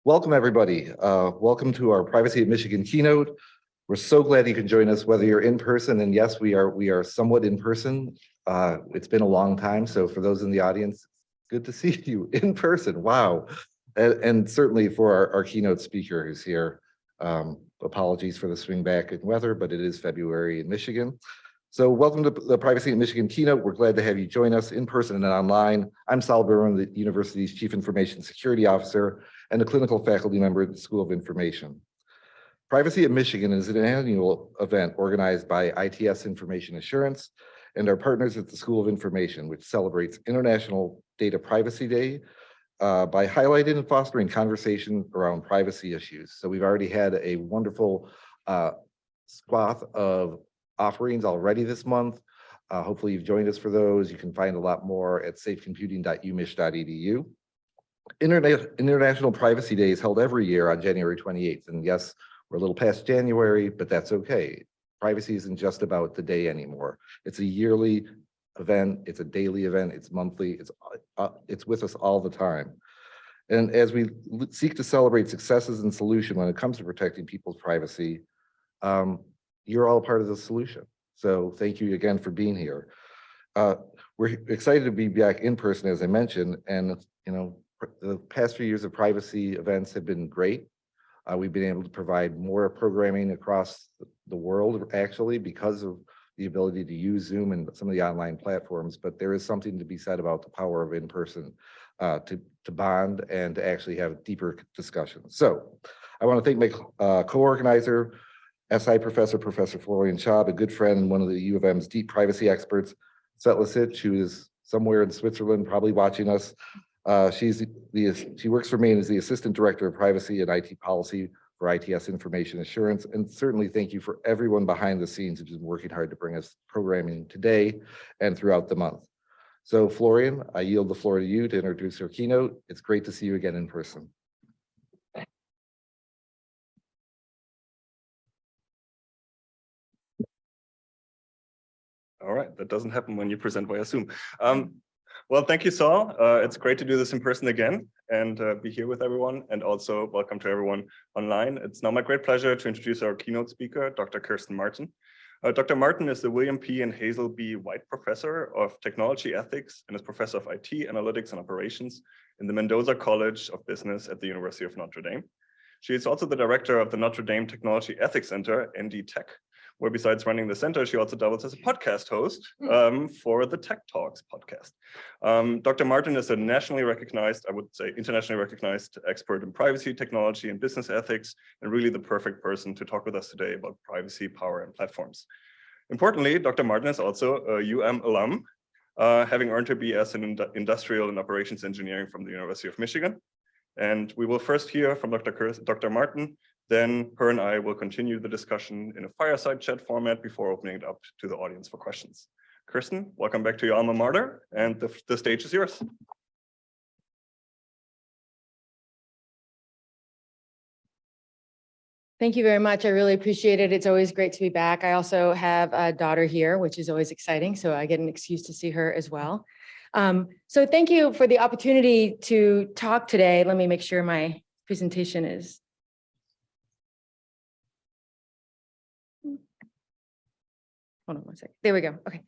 Welcome, everybody. Welcome to our Privacy at Michigan keynote. We're so glad you can join us, whether you're in person, and yes, we are somewhat in person. It's been a long time, so for those in the audience, good to see you in person. Wow. And certainly for our keynote speaker who's here. Apologies for the swing back in weather, but it is February in Michigan. So welcome to the Privacy at Michigan keynote. We're glad to have you join us in person and online. I'm Sal Berman, the university's Chief Information Security Officer and a clinical faculty member at the School of Information. Privacy at Michigan is an annual event organized by ITS Information Assurance and our partners at the School of Information, which celebrates International Data Privacy Day by highlighting and fostering conversation around privacy issues. So we've already had a wonderful swath of offerings already this month. Hopefully you've joined us for those. You can find a lot more at safecomputing.umich.edu. International Privacy Day is held every year on January 28th. And yes, we're a little past January, but that's okay. Privacy isn't just about the day anymore. It's a yearly event, it's a daily event, it's monthly, it's with us all the time. And as we seek to celebrate successes and solutions when it comes to protecting people's privacy, you're all part of the solution. So thank you again for being here. We're excited to be back in person, as I mentioned, and the past few years of privacy events have been great. We've been able to provide more programming across the world, actually, because of the ability to use Zoom and some of the online platforms, but there is something to be said about the power of in-person to bond and to actually have deeper discussions. So I want to thank my co-organizer, SI Professor Florian Schaub, a good friend and one of the U of M's deep privacy experts, Svetlana, who is somewhere in Switzerland, probably watching us. She works for me and is the Assistant Director of Privacy and IT Policy for ITS Information Assurance. And certainly thank you for everyone behind the scenes who's been working hard to bring us programming today and throughout the month. So Florian, I yield the floor to you to introduce your keynote. It's great to see you again in person. All right, that doesn't happen when you present via Zoom. Well, thank you, Saul. It's great to do this in person again and be here with everyone, and also welcome to everyone online. It's now my great pleasure to introduce our keynote speaker, Dr. Kirsten Martin. Dr. Martin is the William P. and Hazel B. White Professor of Technology Ethics and is Professor of IT, Analytics, and Operations in the Mendoza College of Business at the University of Notre Dame. She is also the director of the Notre Dame Technology Ethics Center, ND Tech, where besides running the center, she also doubles as a podcast host for the Tech Talks podcast. Dr. Martin is a nationally recognized, I would say internationally recognized expert in privacy, technology, and business ethics, and really the perfect person to talk with us today about privacy, power, and platforms. Importantly, Dr. Martin is also a UM alum, having earned her BS in Industrial and Operations Engineering from the University of Michigan. And we will first hear from Dr. Martin. Then her and I will continue the discussion in a fireside chat format before opening it up to the audience for questions. Kirsten, welcome back to your alma mater, and the stage is yours. Thank you very much. I really appreciate it. It's always great to be back. I also have a daughter here, which is always exciting, so I get an excuse to see her as well. So thank you for the opportunity to talk today. Let me make sure my presentation is. Hold on one second. There we go. Okay.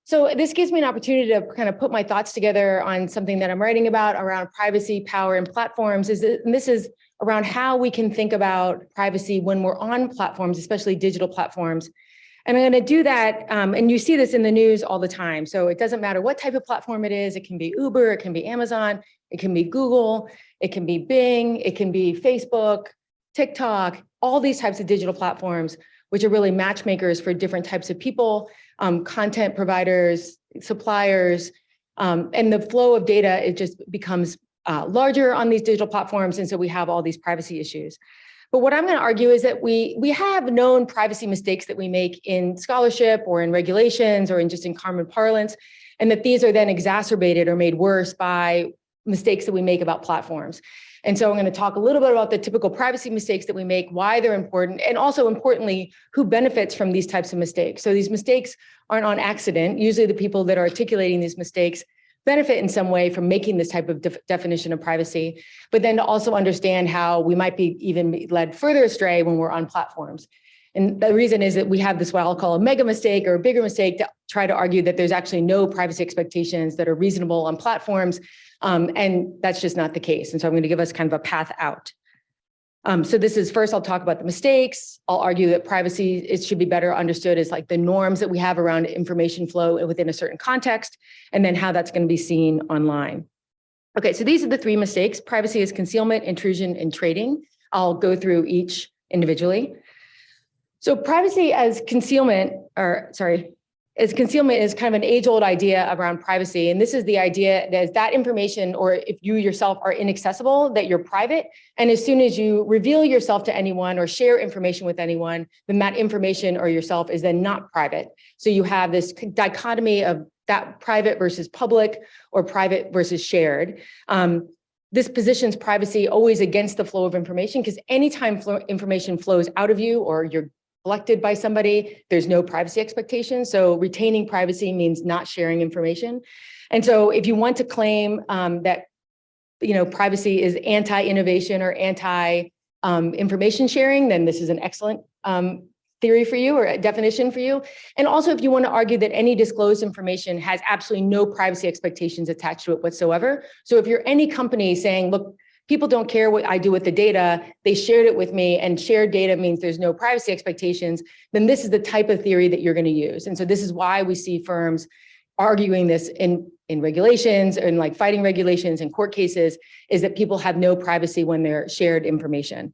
So this gives me an opportunity to kind of put my thoughts together on something that I'm writing about around privacy, power, and platforms. And this is around how we can think about privacy when we're on platforms, especially digital platforms. And I'm going to do that. And you see this in the news all the time. So it doesn't matter what type of platform it is. It can be Uber, it can be Amazon, it can be Google, it can be Bing, it can be Facebook, TikTok, all these types of digital platforms, which are really matchmakers for different types of people, content providers, suppliers, and the flow of data, it just becomes larger on these digital platforms. And so we have all these privacy issues. But what I'm going to argue is that we have known privacy mistakes that we make in scholarship or in regulations or in just in common parlance, and that these are then exacerbated or made worse by mistakes that we make about platforms. And so I'm going to talk a little bit about the typical privacy mistakes that we make, why they're important, and also importantly, who benefits from these types of mistakes. So these mistakes aren't on accident. Usually the people that are articulating these mistakes benefit in some way from making this type of definition of privacy, but then to also understand how we might be even led further astray when we're on platforms. And the reason is that we have this, what I'll call a mega mistake or a bigger mistake, to try to argue that there's actually no privacy expectations that are reasonable on platforms. And that's just not the case. And so I'm going to give us kind of a path out. So this is, first, I'll talk about the mistakes. I'll argue that privacy, it should be better understood as like the norms that we have around information flow within a certain context, and then how that's going to be seen online. Okay, so these are the three mistakes. Privacy is concealment, intrusion, and trading. I'll go through each individually. So privacy as concealment, as concealment is kind of an age-old idea around privacy. And this is the idea that information, or if you yourself are inaccessible, that you're private. And as soon as you reveal yourself to anyone or share information with anyone, then that information or yourself is then not private. So you have this dichotomy of that private versus public, or private versus shared. This positions privacy always against the flow of information, because anytime information flows out of you or you're collected by somebody, there's no privacy expectation. So retaining privacy means not sharing information. And so if you want to claim that privacy is anti-innovation or anti-information sharing, then this is an excellent theory for you, or a definition for you. And also, if you want to argue that any disclosed information has absolutely no privacy expectations attached to it whatsoever. So if you're any company saying, look, people don't care what I do with the data, they shared it with me, and shared data means there's no privacy expectations, then this is the type of theory that you're going to use. And so this is why we see firms arguing this in regulations and like fighting regulations and court cases, is that people have no privacy when they're shared information.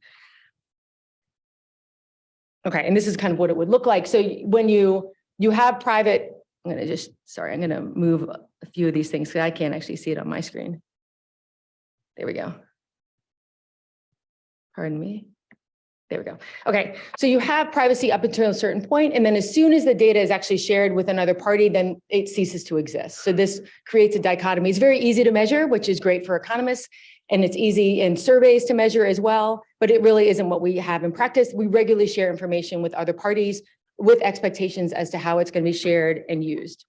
Okay, and this is kind of what it would look like. So when you have private, I'm going to move a few of these things because I can't actually see it on my screen. There we go. Pardon me. There we go. Okay, so you have privacy up until a certain point, and then as soon as the data is actually shared with another party, then it ceases to exist. So this creates a dichotomy. It's very easy to measure, which is great for economists, and it's easy in surveys to measure as well, but it really isn't what we have in practice. We regularly share information with other parties with expectations as to how it's going to be shared and used.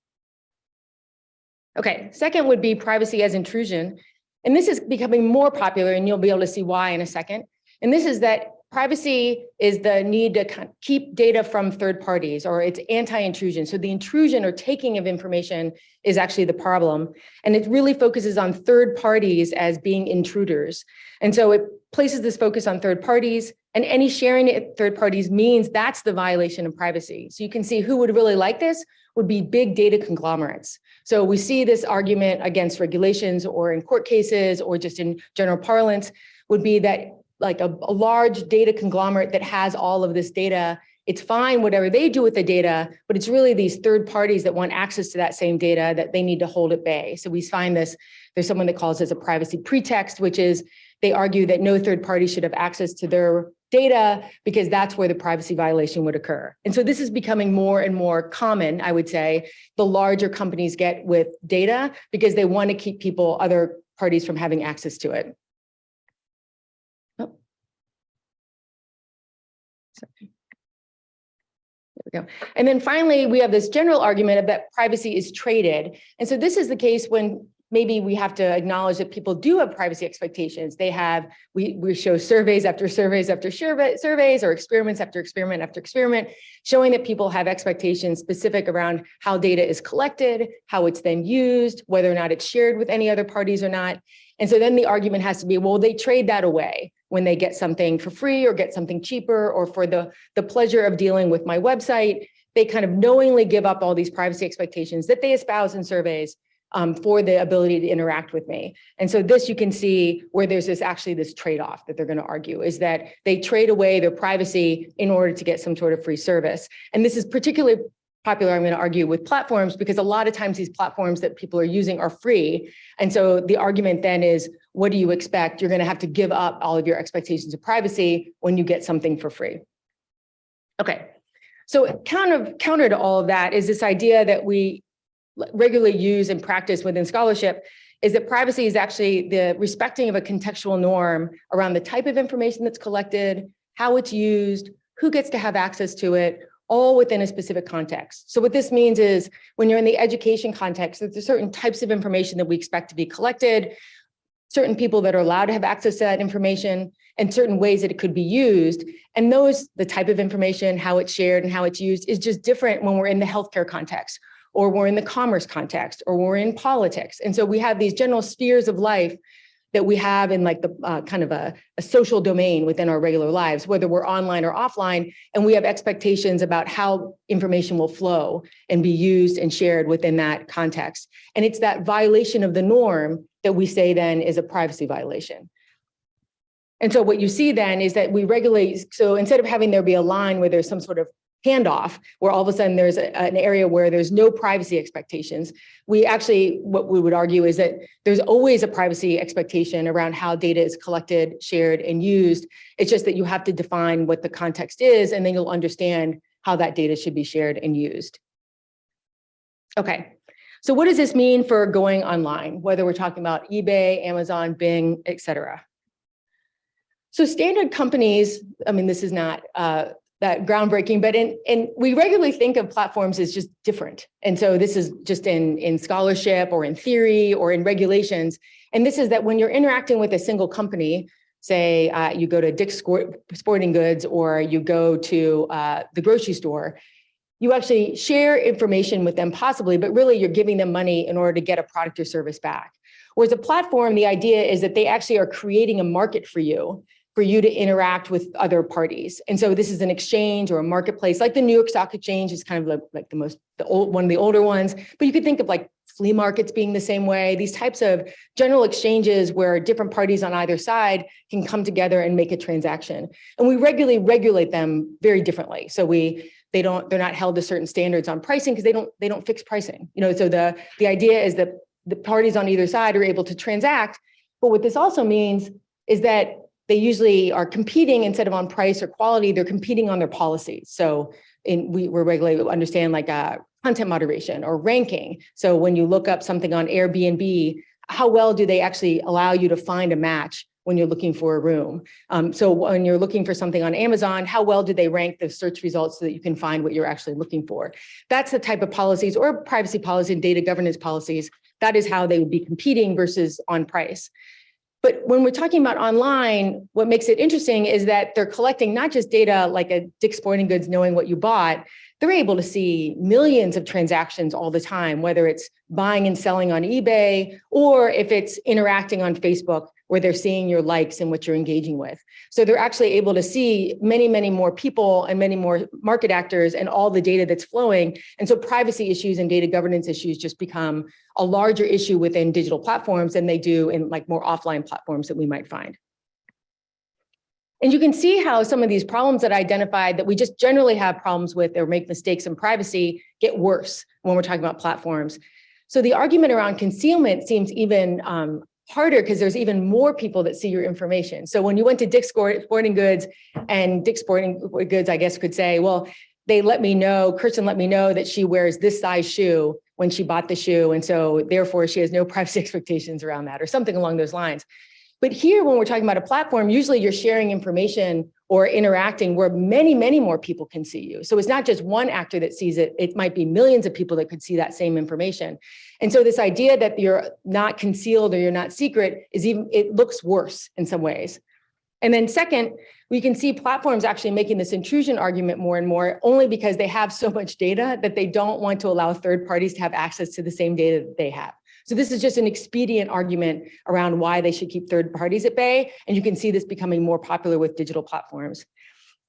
Okay, second would be privacy as intrusion. And this is becoming more popular, and you'll be able to see why in a second. And this is that privacy is the need to keep data from third parties, or it's anti-intrusion. So the intrusion or taking of information is actually the problem. And it really focuses on third parties as being intruders. And so it places this focus on third parties, and any sharing at third parties means that's the violation of privacy. So you can see who would really like this would be big data conglomerates. So we see this argument against regulations or in court cases or just in general parlance would be that like a large data conglomerate that has all of this data, it's fine whatever they do with the data, but it's really these third parties that want access to that same data that they need to hold at bay. So we find this, there's someone that calls this a privacy pretext, which is they argue that no third party should have access to their data because that's where the privacy violation would occur. And so this is becoming more and more common, I would say, the larger companies get with data because they want to keep other parties from having access to it. Oh. Sorry. There we go. And then finally, we have this general argument that privacy is traded. And so this is the case when maybe we have to acknowledge that people do have privacy expectations. They have, we show surveys after surveys after surveys, or experiments after experiment after experiment, showing that people have expectations specific around how data is collected, how it's then used, whether or not it's shared with any other parties or not. And so then the argument has to be, well, they trade that away when they get something for free or get something cheaper, or for the pleasure of dealing with my website, they kind of knowingly give up all these privacy expectations that they espouse in surveys for the ability to interact with me. And so this, you can see where there's this trade-off that they're going to argue, is that they trade away their privacy in order to get some sort of free service. And this is particularly popular, I'm going to argue, with platforms, because a lot of times these platforms that people are using are free. And so the argument then is, what do you expect? You're going to have to give up all of your expectations of privacy when you get something for free. Okay, so counter to all of that is this idea that we regularly use and practice within scholarship, is that privacy is actually the respecting of a contextual norm around the type of information that's collected, how it's used, who gets to have access to it, all within a specific context. So what this means is when you're in the education context, there's certain types of information that we expect to be collected, certain people that are allowed to have access to that information, and certain ways that it could be used. And the type of information, how it's shared and how it's used is just different when we're in the healthcare context, or we're in the commerce context, or we're in politics. And so we have these general spheres of life that we have in like the kind of a social domain within our regular lives, whether we're online or offline, and we have expectations about how information will flow and be used and shared within that context. And it's that violation of the norm that we say then is a privacy violation. And so what you see then is that we regulate, so instead of having there be a line where there's some sort of handoff, where all of a sudden there's an area where there's no privacy expectations, we actually, what we would argue is that there's always a privacy expectation around how data is collected, shared, and used. It's just that you have to define what the context is, and then you'll understand how that data should be shared and used. Okay, so what does this mean for going online, whether we're talking about eBay, Amazon, Bing, et cetera? So standard companies, I mean, this is not that groundbreaking, but we regularly think of platforms as just different. And so this is just in scholarship or in theory or in regulations. And this is that when you're interacting with a single company, say you go to Dick's Sporting Goods or you go to the grocery store, you actually share information with them possibly, but really you're giving them money in order to get a product or service back. Whereas a platform, the idea is that they actually are creating a market for you to interact with other parties. And so this is an exchange or a marketplace, like the New York Stock Exchange is kind of like one of the older ones, but you could think of like flea markets being the same way, these types of general exchanges where different parties on either side can come together and make a transaction. And we regularly regulate them very differently. So they're not held to certain standards on pricing because they don't fix pricing. So the idea is that the parties on either side are able to transact. But what this also means is that they usually are competing instead of on price or quality, they're competing on their policies. So we're regulated to understand like content moderation or ranking. So when you look up something on Airbnb, how well do they actually allow you to find a match when you're looking for a room? So when you're looking for something on Amazon, how well do they rank the search results so that you can find what you're actually looking for? That's the type of policies, or privacy policy and data governance policies. That is how they would be competing versus on price. But when we're talking about online, what makes it interesting is that they're collecting not just data like a Dick's Sporting Goods knowing what you bought, they're able to see millions of transactions all the time, whether it's buying and selling on eBay, or if it's interacting on Facebook, where they're seeing your likes and what you're engaging with. So they're actually able to see many, many more people and many more market actors and all the data that's flowing. And so privacy issues and data governance issues just become a larger issue within digital platforms than they do in like more offline platforms that we might find. And you can see how some of these problems that I identified that we just generally have problems with or make mistakes in privacy get worse when we're talking about platforms. So the argument around concealment seems even harder because there's even more people that see your information. So when you went to Dick's Sporting Goods, and Dick's Sporting Goods, I guess, could say, well, Kirsten let me know that she wears this size shoe when she bought the shoe. And so therefore she has no privacy expectations around that or something along those lines. But here, when we're talking about a platform, usually you're sharing information or interacting where many, many more people can see you. So it's not just one actor that sees it. It might be millions of people that could see that same information. And so this idea that you're not concealed or you're not secret it looks worse in some ways. And then second, we can see platforms actually making this intrusion argument more and more, only because they have so much data that they don't want to allow third parties to have access to the same data that they have. So this is just an expedient argument around why they should keep third parties at bay. And you can see this becoming more popular with digital platforms.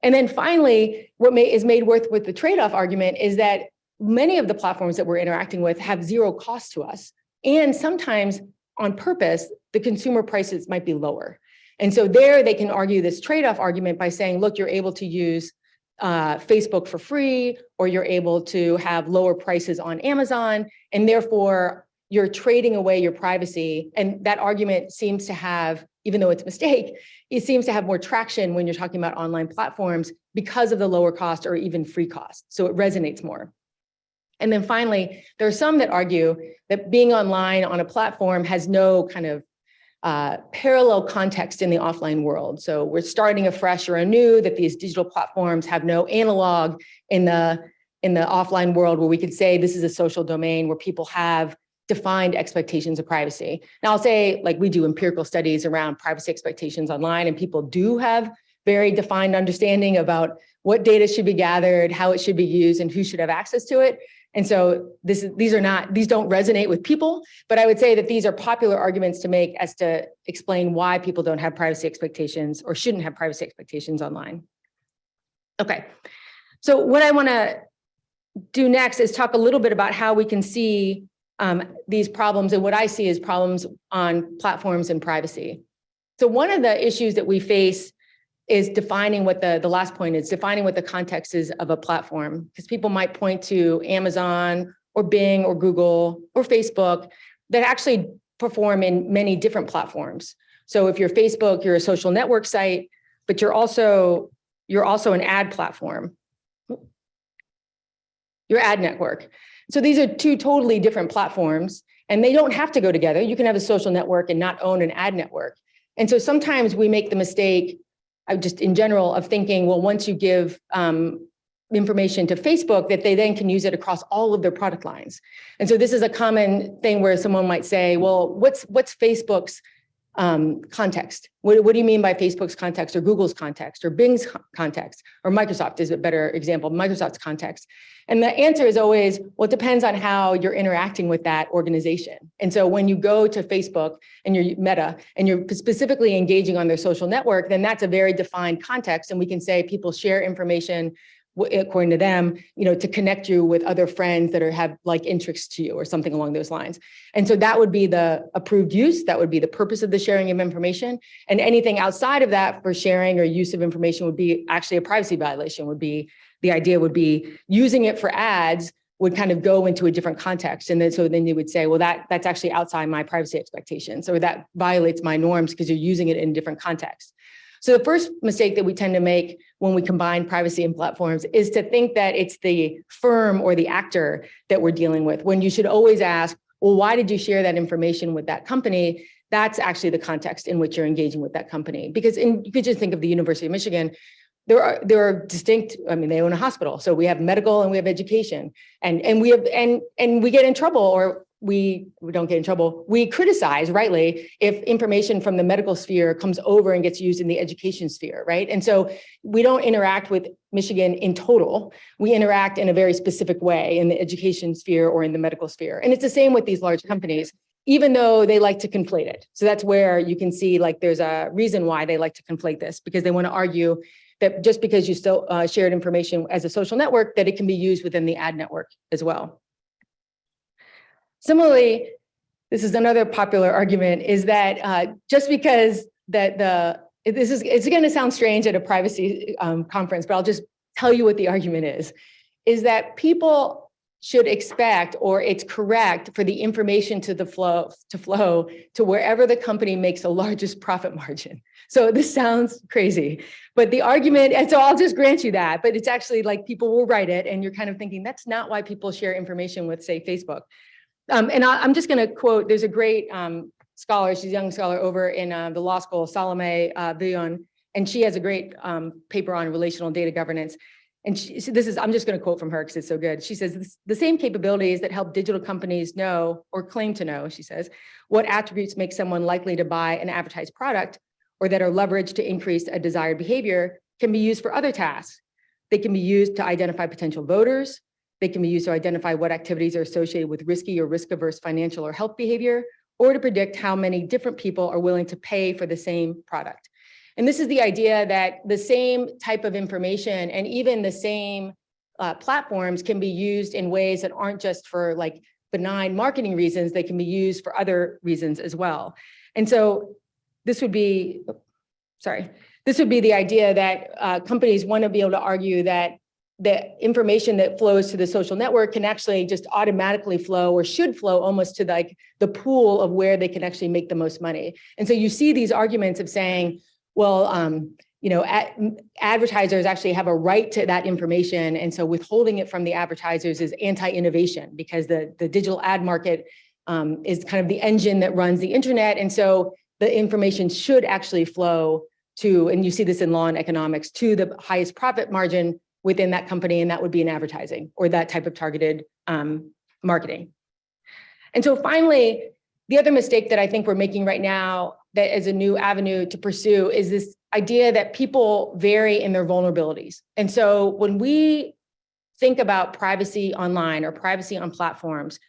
And then finally, what is made worth with the trade-off argument is that many of the platforms that we're interacting with have zero cost to us. And sometimes on purpose, the consumer prices might be lower. And so there they can argue this trade-off argument by saying, look, you're able to use Facebook for free, or you're able to have lower prices on Amazon, and therefore you're trading away your privacy. And that argument seems to have, even though it's a mistake, it seems to have more traction when you're talking about online platforms because of the lower cost or even free cost. So it resonates more. And then finally, there are some that argue that being online on a platform has no kind of parallel context in the offline world. So we're starting afresh or anew, that these digital platforms have no analog in the offline world where we could say this is a social domain where people have defined expectations of privacy. Now I'll say, like, we do empirical studies around privacy expectations online, and people do have very defined understanding about what data should be gathered, how it should be used, and who should have access to it. And so these don't resonate with people, but I would say that these are popular arguments to make as to explain why people don't have privacy expectations or shouldn't have privacy expectations online. Okay, so what I want to do next is talk a little bit about how we can see these problems and what I see as problems on platforms and privacy. So one of the issues that we face is defining what the last point is, defining what the context is of a platform, because people might point to Amazon or Bing or Google or Facebook that actually perform in many different platforms. So if you're Facebook, you're a social network site, but you're also an ad platform, your ad network. So these are two totally different platforms, and they don't have to go together. You can have a social network and not own an ad network. And so sometimes we make the mistake, just in general, of thinking, well, once you give information to Facebook, that they then can use it across all of their product lines. And so this is a common thing where someone might say, well, what's Facebook's context? What do you mean by Facebook's context, or Google's context, or Bing's context, or Microsoft is a better example, Microsoft's context? And the answer is always, well, it depends on how you're interacting with that organization. And so when you go to Facebook and you're Meta and you're specifically engaging on their social network, then that's a very defined context. And we can say people share information according to them, to connect you with other friends that have like interests to you or something along those lines. And so that would be the approved use. That would be the purpose of the sharing of information. And anything outside of that for sharing or use of information would be actually a privacy violation. The idea would be using it for ads would kind of go into a different context. And then you would say, well, that's actually outside my privacy expectations, or that violates my norms because you're using it in different contexts. So the first mistake that we tend to make when we combine privacy and platforms is to think that it's the firm or the actor that we're dealing with, when you should always ask, well, why did you share that information with that company? That's actually the context in which you're engaging with that company. Because you could just think of the University of Michigan. There are distinct, they own a hospital. So we have medical and we have education, and we get in trouble, or we don't get in trouble. We criticize, rightly, if information from the medical sphere comes over and gets used in the education sphere, right? And so we don't interact with Michigan in total. We interact in a very specific way in the education sphere or in the medical sphere. And it's the same with these large companies, even though they like to conflate it. So that's where you can see, like, there's a reason why they like to conflate this, because they want to argue that just because you still shared information as a social network, that it can be used within the ad network as well. Similarly, this is another popular argument, is that just because it's going to sound strange at a privacy conference, but I'll just tell you what the argument is that people should expect, or it's correct for the information to flow to wherever the company makes the largest profit margin. So this sounds crazy, but the argument, and so I'll just grant you that, but it's actually like people will write it and you're kind of thinking that's not why people share information with, say, Facebook. And I'm just going to quote, there's a great scholar, she's a young scholar over in the law school, Salome Villon, and she has a great paper on relational data governance. And I'm just going to quote from her because it's so good. She says, the same capabilities that help digital companies know, or claim to know, she says, what attributes make someone likely to buy an advertised product, or that are leveraged to increase a desired behavior, can be used for other tasks. They can be used to identify potential voters. They can be used to identify what activities are associated with risky or risk-averse financial or health behavior, or to predict how many different people are willing to pay for the same product. And this is the idea that the same type of information and even the same platforms can be used in ways that aren't just for like benign marketing reasons, they can be used for other reasons as well. And so this would be, the idea that companies want to be able to argue that the information that flows to the social network can actually just automatically flow, or should flow almost to like the pool of where they can actually make the most money. And so you see these arguments of saying, well, advertisers actually have a right to that information. And so withholding it from the advertisers is anti-innovation, because the digital ad market is kind of the engine that runs the internet. And so the information should actually flow to, and you see this in law and economics, to the highest profit margin within that company, and that would be in advertising or that type of targeted marketing. And so finally, the other mistake that I think we're making right now that is a new avenue to pursue is this idea that people vary in their vulnerabilities. And so when we think about privacy online or privacy on platforms,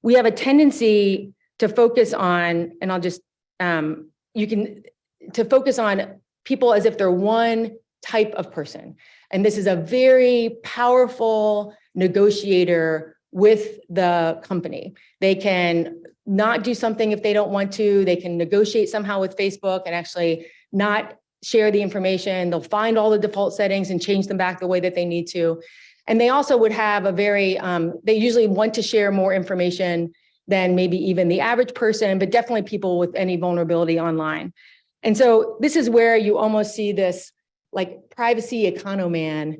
we have a tendency to focus on, and I'll just, to focus on people as if they're one type of person. And this is a very powerful negotiator with the company. They can not do something if they don't want to. They can negotiate somehow with Facebook and actually not share the information. They'll find all the default settings and change them back the way that they need to. And they also would have a very, they usually want to share more information than maybe even the average person, but definitely people with any vulnerability online. And so this is where you almost see this like privacy economan,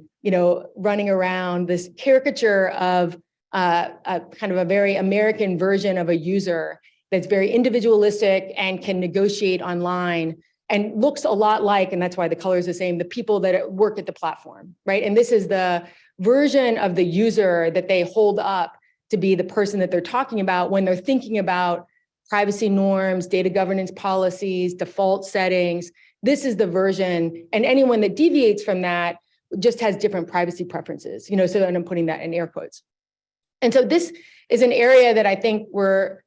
running around, this caricature of a kind of a very American version of a user that's very individualistic and can negotiate online and looks a lot like, and that's why the color is the same, the people that work at the platform, right? And this is the version of the user that they hold up to be the person that they're talking about when they're thinking about privacy norms, data governance policies, default settings. This is the version, and anyone that deviates from that just has different privacy preferences, so and I'm putting that in air quotes. And so this is an area that I think we're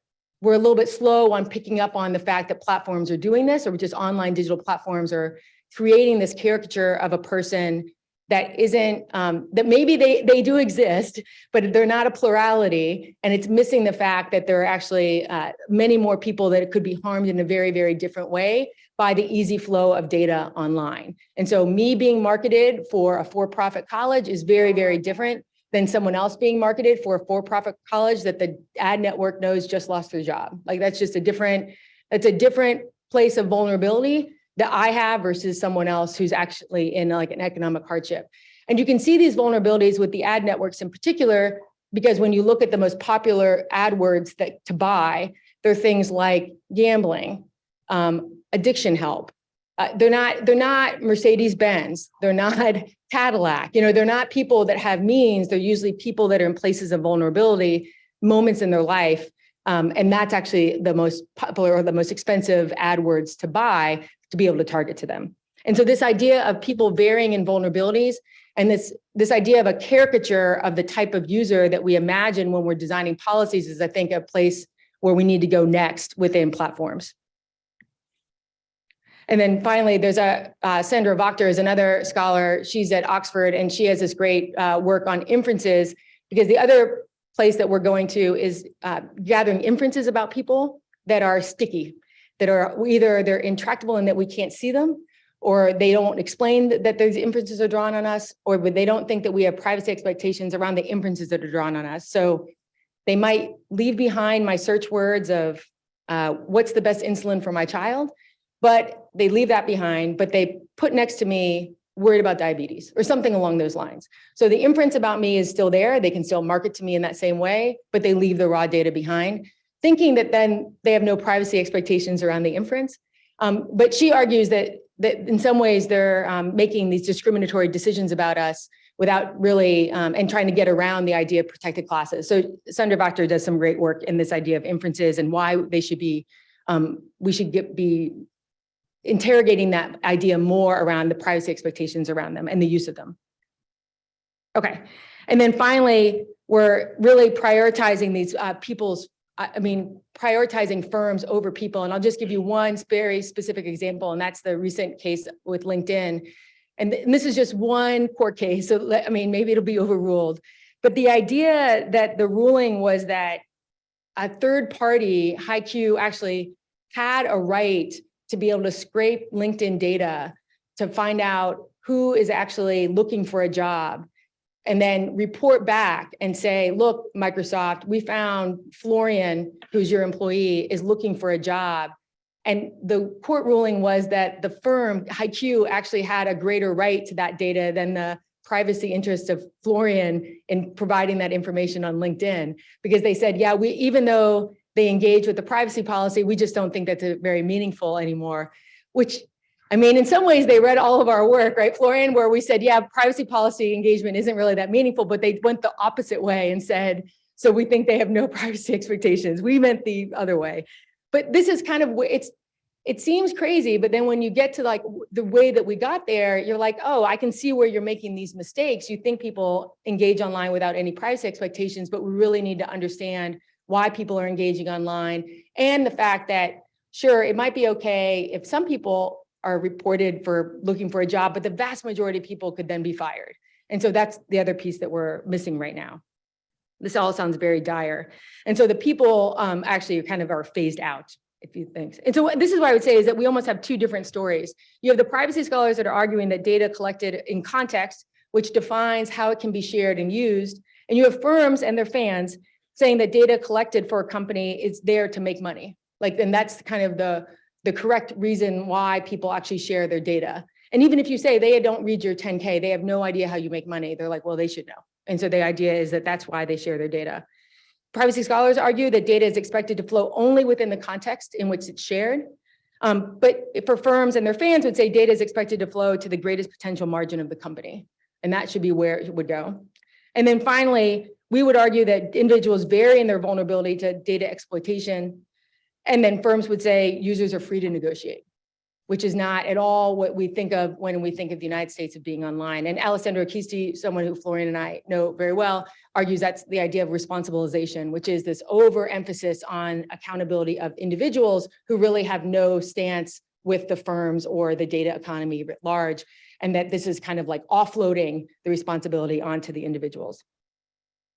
a little bit slow on picking up on the fact that platforms are doing this, or just online digital platforms are creating this caricature of a person that isn't, that maybe they do exist, but they're not a plurality. And it's missing the fact that there are actually many more people that could be harmed in a very, very different way by the easy flow of data online. And so me being marketed for a for-profit college is very, very different than someone else being marketed for a for-profit college that the ad network knows just lost their job. Like that's a different place of vulnerability that I have versus someone else who's actually in like an economic hardship. And you can see these vulnerabilities with the ad networks in particular, because when you look at the most popular AdWords to buy, they're things like gambling, addiction help. They're not Mercedes-Benz. They're not Cadillac. They're not people that have means. They're usually people that are in places of vulnerability, moments in their life. And that's actually the most popular or the most expensive AdWords to buy to be able to target to them. And so this idea of people varying in vulnerabilities and this idea of a caricature of the type of user that we imagine when we're designing policies is, I think, a place where we need to go next within platforms. And then finally, there's Sandra Wachter is another scholar. She's at Oxford, and she has this great work on inferences, because the other place that we're going to is gathering inferences about people that are sticky, that are either they're intractable and that we can't see them, or they don't explain that those inferences are drawn on us, or they don't think that we have privacy expectations around the inferences that are drawn on us. So they might leave behind my search words of what's the best insulin for my child, but they leave that behind, but they put next to me worried about diabetes or something along those lines. So the inference about me is still there. They can still market to me in that same way, but they leave the raw data behind, thinking that then they have no privacy expectations around the inference. But she argues that in some ways they're making these discriminatory decisions about us without really, and trying to get around the idea of protected classes. So Sandra Wachter does some great work in this idea of inferences and why they should be, we should be interrogating that idea more around the privacy expectations around them and the use of them. Okay, and then finally, we're really prioritizing these prioritizing firms over people. And I'll just give you one very specific example, and that's the recent case with LinkedIn. And this is just one court case, so maybe it'll be overruled. But the idea that the ruling was that a third party, HiQ, actually had a right to be able to scrape LinkedIn data to find out who is actually looking for a job, and then report back and say, look, Microsoft, we found Florian, who's your employee, is looking for a job. And the court ruling was that the firm, HiQ, actually had a greater right to that data than the privacy interests of Florian in providing that information on LinkedIn, because they said, yeah, even though they engage with the privacy policy. We just don't think that's very meaningful anymore, which, I mean, in some ways they read all of our work, right, Florian, where we said, yeah, privacy policy engagement isn't really that meaningful, but they went the opposite way and said, so we think they have no privacy expectations. We meant the other way. But this is kind of, it seems crazy, but then when you get to like the way that we got there, you're like, oh, I can see where you're making these mistakes. You think people engage online without any privacy expectations, but we really need to understand why people are engaging online, and the fact that, sure, it might be okay if some people are reported for looking for a job, but the vast majority of people could then be fired. And so that's the other piece that we're missing right now. This all sounds very dire. And so the people actually kind of are phased out, if you think. And so this is what I would say is that we almost have two different stories. You have the privacy scholars that are arguing that data collected in context, which defines how it can be shared and used. And you have firms and their fans saying that data collected for a company is there to make money. Like, and that's kind of the correct reason why people actually share their data. And even if you say they don't read your 10K, they have no idea how you make money. They're like, well, they should know. And so the idea is that that's why they share their data. Privacy scholars argue that data is expected to flow only within the context in which it's shared. But for firms and their fans would say data is expected to flow to the greatest potential margin of the company. And that should be where it would go. And then finally, we would argue that individuals vary in their vulnerability to data exploitation. And then firms would say users are free to negotiate, which is not at all what we think of when we think of the United States of being online. And Alessandro Acquisti, someone who Florian and I know very well, argues that's the idea of responsibilization, which is this overemphasis on accountability of individuals who really have no stance with the firms or the data economy writ large, and that this is kind of like offloading the responsibility onto the individuals.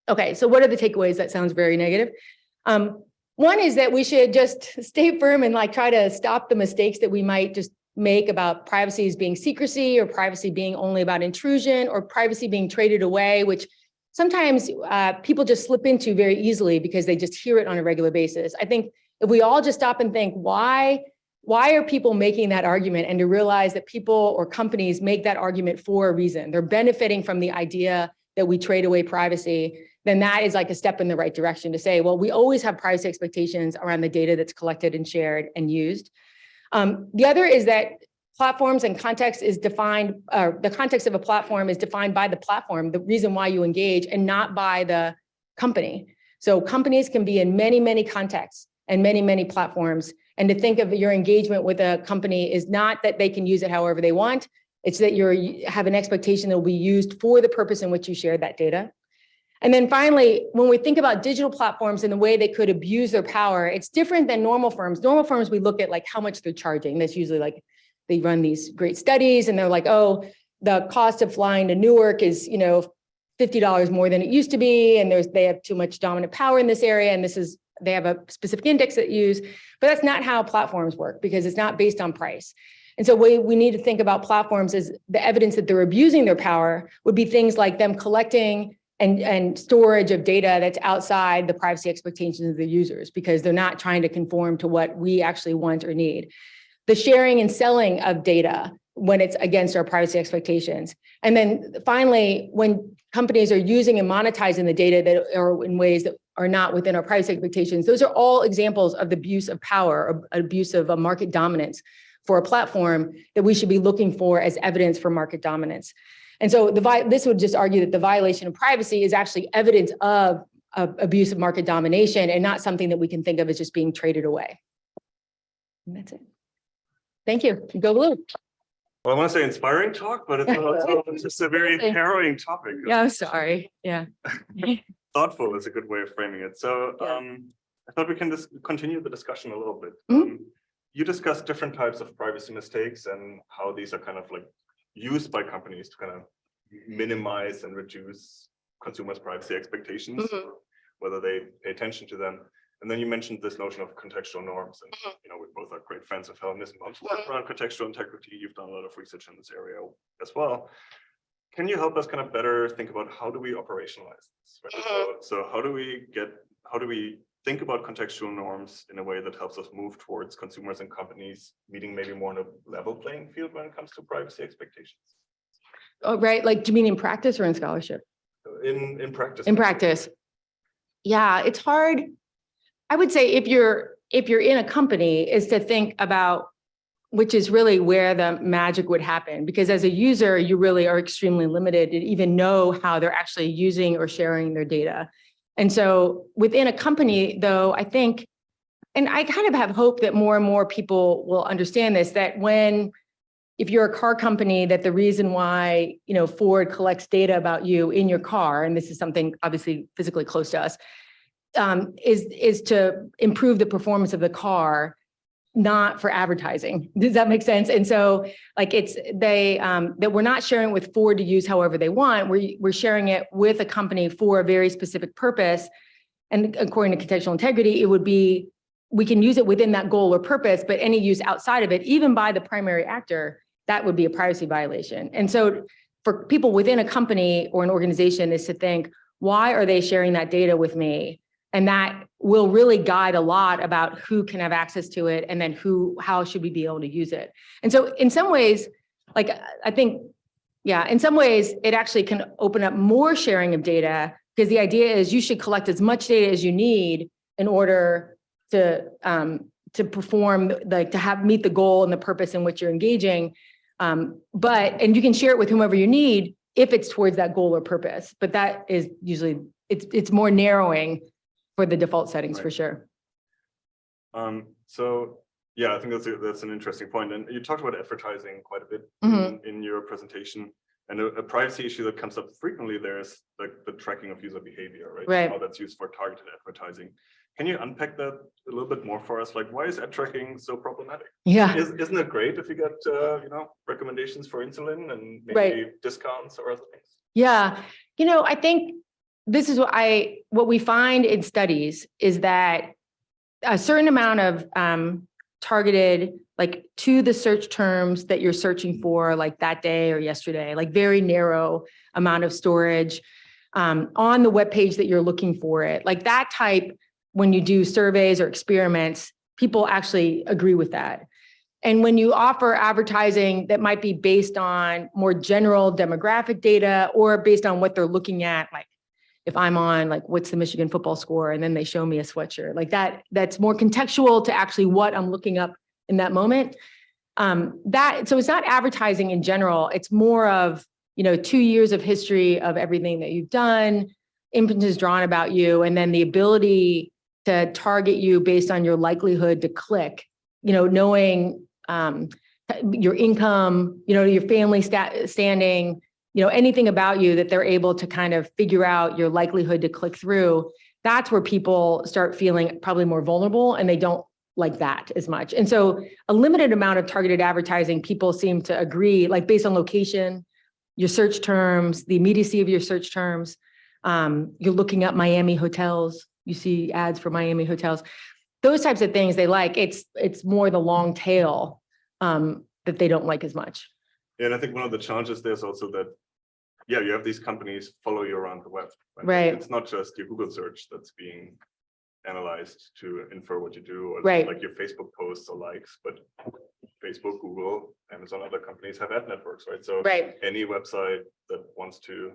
Okay, so what are the takeaways? That sounds very negative. One is that we should just stay firm and like try to stop the mistakes that we might just make about privacy as being secrecy, or privacy being only about intrusion, or privacy being traded away, which sometimes people just slip into very easily because they just hear it on a regular basis. I think if we all just stop and think, why are people making that argument, and to realize that people or companies make that argument for a reason. They're benefiting from the idea that we trade away privacy, then that is like a step in the right direction to say, well, we always have privacy expectations around the data that's collected and shared and used. The other is that platforms and context is defined, the context of a platform is defined by the platform, the reason why you engage, and not by the company. So companies can be in many, many contexts and many, many platforms. And to think of your engagement with a company is not that they can use it however they want. It's that you have an expectation that will be used for the purpose in which you share that data. And then finally, when we think about digital platforms and the way they could abuse their power, it's different than normal firms. Normal firms, we look at like how much they're charging. That's usually like, they run these great studies and they're like, oh, the cost of flying to Newark is, you know, $50 more than it used to be. And they have too much dominant power in this area. And they have a specific index that you use, but that's not how platforms work, because it's not based on price. And so we need to think about platforms as the evidence that they're abusing their power would be things like them collecting and storage of data that's outside the privacy expectations of the users, because they're not trying to conform to what we actually want or need. The sharing and selling of data when it's against our privacy expectations. And then finally, when companies are using and monetizing the data that are in ways that are not within our privacy expectations, those are all examples of the abuse of power, or abuse of market dominance for a platform that we should be looking for as evidence for market dominance. And so this would just argue that the violation of privacy is actually evidence of abuse of market domination, and not something that we can think of as just being traded away. And that's it. Thank you. Go blue. Well, I want to say inspiring talk, but it's also just a very harrowing topic. Yeah, I'm sorry. Yeah. Thoughtful is a good way of framing it. So I thought we can just continue the discussion a little bit. You discussed different types of privacy mistakes and how these are kind of like used by companies to kind of minimize and reduce consumers' privacy expectations, whether they pay attention to them. And then you mentioned this notion of contextual norms, and you know, we both are great fans of Helena's work around contextual integrity. You've done a lot of research in this area as well. Can you help us kind of better think about how do we operationalize this? Right? So how do we think about contextual norms in a way that helps us move towards consumers and companies meeting maybe more on a level playing field when it comes to privacy expectations? Oh, right. Like, do you mean in practice or in scholarship? In practice. In practice. Yeah, it's hard. I would say if you're in a company, is to think about, which is really where the magic would happen, because as a user, you really are extremely limited to even know how they're actually using or sharing their data. And so within a company, though, I think, and I kind of have hope that more and more people will understand this, that if you're a car company, that the reason why, Ford collects data about you in your car, and this is something obviously physically close to us, is to improve the performance of the car, not for advertising. Does that make sense? And so like that we're not sharing it with Ford to use however they want. We're sharing it with a company for a very specific purpose. And according to contextual integrity, it would be, we can use it within that goal or purpose, but any use outside of it, even by the primary actor, that would be a privacy violation. And so for people within a company or an organization is to think, why are they sharing that data with me? And that will really guide a lot about who can have access to it, and then how should we be able to use it. And so in some ways, like I think, in some ways it actually can open up more sharing of data, because the idea is you should collect as much data as you need in order to perform, like to meet the goal and the purpose in which you're engaging. And you can share it with whomever you need if it's towards that goal or purpose, but that is usually, it's more narrowing for the default settings, right, for sure. So yeah, I think that's an interesting point. And you talked about advertising quite a bit in your presentation. And a privacy issue that comes up frequently there is like the tracking of user behavior, right? Right. How that's used for targeted advertising. Can you unpack that a little bit more for us? Like, why is ad tracking so problematic? Yeah. Isn't it great if you get recommendations for insulin and maybe right, discounts or other things? Yeah, I think this is what we find in studies is that a certain amount of targeted, like to the search terms that you're searching for, like that day or yesterday, like very narrow amount of storage on the web page that you're looking for it, like that type. When you do surveys or experiments, people actually agree with that. And when you offer advertising that might be based on more general demographic data or based on what they're looking at, like if I'm on like, what's the Michigan football score? And then they show me a sweatshirt like that's more contextual to actually what I'm looking up in that moment. So it's not advertising in general. It's more of, 2 years of history of everything that you've done, inferences drawn about you, and then the ability to target you based on your likelihood to click, knowing your income, your family standing, anything about you that they're able to kind of figure out your likelihood to click through. That's where people start feeling probably more vulnerable, and they don't like that as much. And so a limited amount of targeted advertising, people seem to agree, like based on location, your search terms, the immediacy of your search terms. You're looking up Miami hotels, you see ads for Miami hotels, those types of things they like. It's more the long tail that they don't like as much. Yeah, and I think one of the challenges there's also that, you have these companies follow you around the web. Right. It's not just your Google search that's being analyzed to infer what you do, or right, like your Facebook posts or likes, but Facebook, Google, Amazon, other companies have ad networks, right? So right, any website that wants to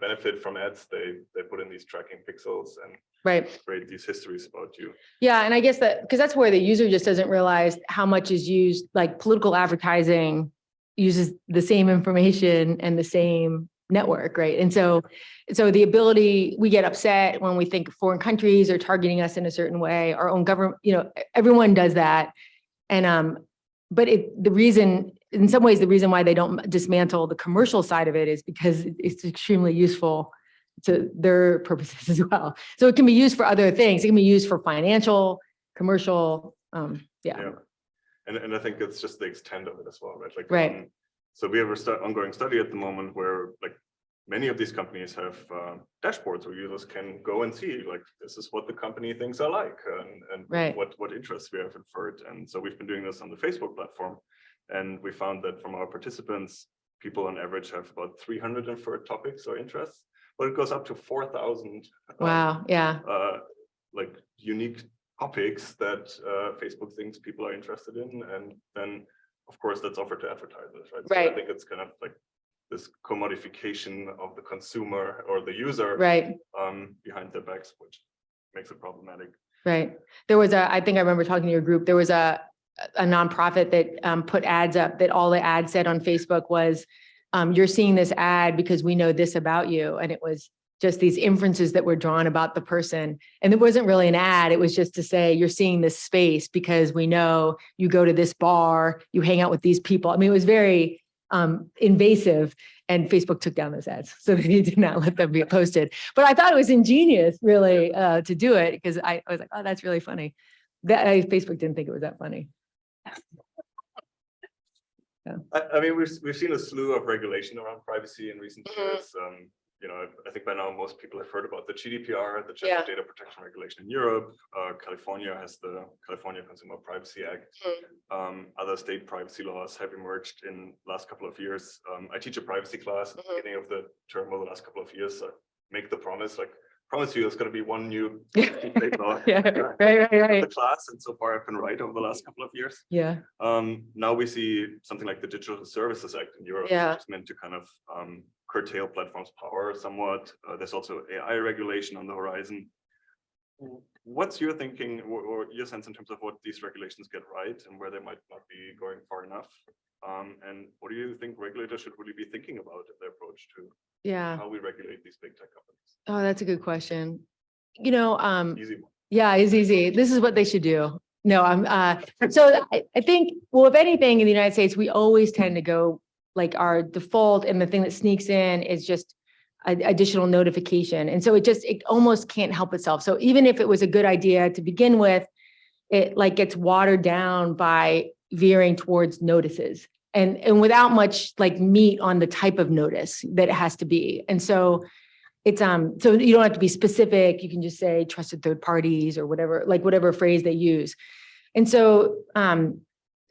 benefit from ads, they put in these tracking pixels and right, create these histories about you. Yeah, and I guess because that's where the user just doesn't realize how much is used, like political advertising uses the same information and the same network, right? And so the ability, we get upset when we think foreign countries are targeting us in a certain way, our own government, everyone does that. And but the reason, in some ways, the reason why they don't dismantle the commercial side of it is because it's extremely useful to their purposes as well. So it can be used for other things. It can be used for financial, commercial, yeah. And I think it's just the extent of it as well, right? Like, right. So we have an ongoing study at the moment where like many of these companies have dashboards where users can go and see like, this is what the company thinks I like, and right, what interests we have inferred. And so we've been doing this on the Facebook platform, and we found that from our participants, people on average have about 300 inferred topics or interests, but it goes up to 4,000. Wow. Yeah. Like unique topics that Facebook thinks people are interested in, and then of course that's offered to advertisers, right? So right. I think it's kind of like this commodification of the consumer or the user, right, behind their backs, which makes it problematic. Right. There was I think I remember talking to your group, there was a nonprofit that put ads up that all the ad said on Facebook was, you're seeing this ad because we know this about you. And it was just these inferences that were drawn about the person. And it wasn't really an ad. It was just to say, you're seeing this space because we know you go to this bar, you hang out with these people. I mean, it was very invasive, and Facebook took down those ads. So they did not let them be posted. But I thought it was ingenious, really, to do it, because I was like, oh, that's really funny. Facebook didn't think it was that funny. Yeah. I mean, we've seen a slew of regulation around privacy in recent years. You know, I think by now most people have heard about the GDPR, the General Data Protection Regulation in Europe. California has the California Consumer Privacy Act. Other state privacy laws have emerged in the last couple of years. I teach a privacy class at the beginning of the term over the last couple of years. So I make the promise, like, promise you there's going to be one new state law Right. the class, and so far I've been right over the last couple of years. Yeah. Now we see something like the Digital Services Act in Europe, which is meant to kind of curtail platforms' power somewhat. There's also AI regulation on the horizon. What's your thinking or your sense in terms of what these regulations get right and where they might not be going far enough? And what do you think regulators should really be thinking about in their approach to how we regulate these big tech companies? Oh, that's a good question. You know, Easy one. yeah, it's easy. This is what they should do. No, so I think, well, if anything, in the United States, we always tend to go like our default, and the thing that sneaks in is just additional notification. And so it almost can't help itself. So even if it was a good idea to begin with, it like gets watered down by veering towards notices and without much like meat on the type of notice that it has to be. And so it's so you don't have to be specific. You can just say trusted third parties or whatever, like whatever phrase they use. And so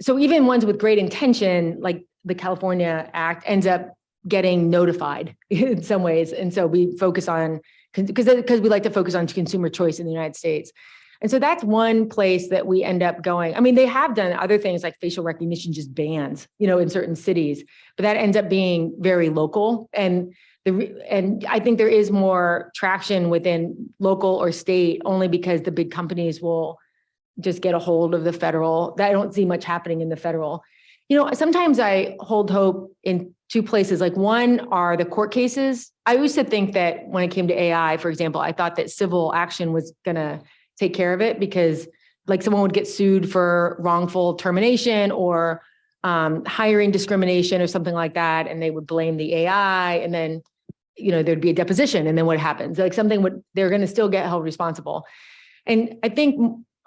so even ones with great intention, like the California Act, ends up getting notified in some ways. And so we focus on, because we like to focus on consumer choice in the United States. And so that's one place that we end up going. I mean, they have done other things like facial recognition just bans, you know, in certain cities, but that ends up being very local. And I think there is more traction within local or state only because the big companies will just get a hold of the federal. I don't see much happening in the federal. You know, sometimes I hold hope in two places. Like one are the court cases. I used to think that when it came to AI, for example, I thought that civil action was going to take care of it because like someone would get sued for wrongful termination or hiring discrimination or something like that. And they would blame the AI, and then, you know, there'd be a deposition, and then what happens? Like they're going to still get held responsible. And I think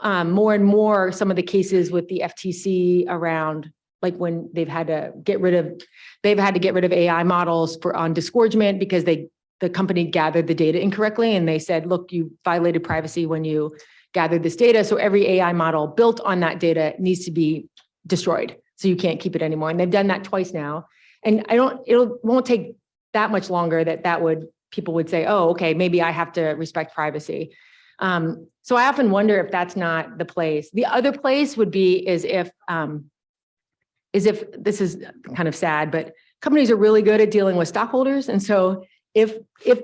more and more some of the cases with the FTC around, like when they've had to get rid of AI models on disgorgement because the company gathered the data incorrectly, and they said, look, you violated privacy when you gathered this data. So every AI model built on that data needs to be destroyed. So you can't keep it anymore. And they've done that twice now. And it won't take that much longer people would say, oh, okay, maybe I have to respect privacy. So I often wonder if that's not the place. The other place would be is if this is kind of sad, but companies are really good at dealing with stockholders. And so if